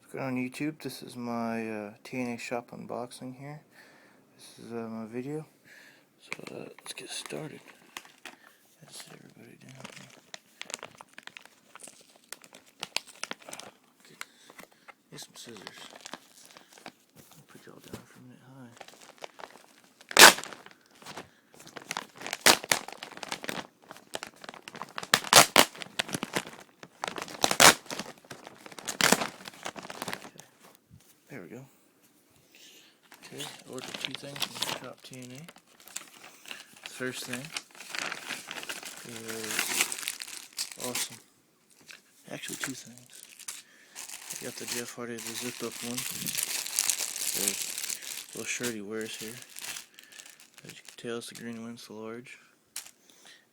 What's going on YouTube? This is my TNA shop unboxing here. This is my video. So let's get started. Let's sit everybody down here. Need some scissors. I'll put y'all down for a minute high. There we go. Okay, I ordered 2 things from Shop TNA. The first thing is awesome. Actually, 2 things. I got the Jeff Hardy, the zip up one. The little shirt he wears here. As you can tell, it's the green one, it's the large.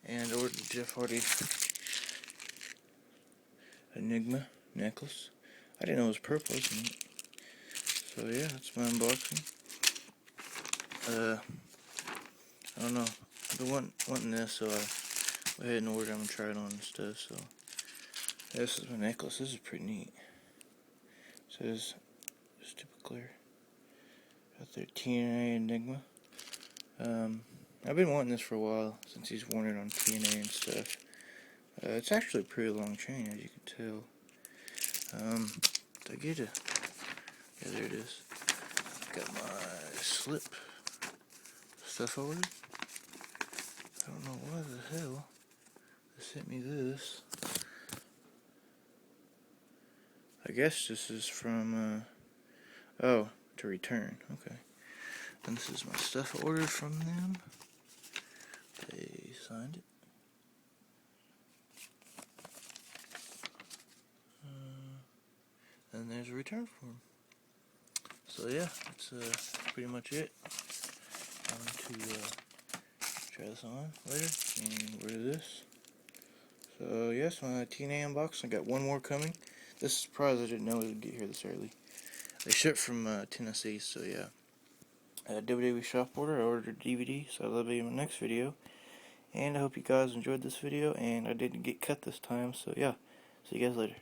And I ordered the Jeff Hardy Enigma necklace. I didn't know it was purple, isn't it? So yeah, that's my unboxing. I don't know. I've been wanting this, so I went ahead and ordered them and tried it on and stuff. So this is my necklace. This is pretty neat. It says stupid clear. Got their TNA Enigma. I've been wanting this for a while since he's worn it on TNA and stuff. It's actually a pretty long chain, as you can tell. Did I get it? Yeah, there it is. Got my slip stuff ordered. I don't know why the hell they sent me this. I guess this is from, oh, to return. Okay. And this is my stuff I ordered from them. They signed it. And there's a return form. So yeah, that's pretty much it. I'm going to try this on later and wear this. So yes, my TNA unboxing. I got one more coming. This is a surprise. I didn't know it would get here this early. They shipped from Tennessee, so yeah. WWE shop order. I ordered a DVD, so that'll be in my next video. And I hope you guys enjoyed this video, and I didn't get cut this time, so yeah. See you guys later.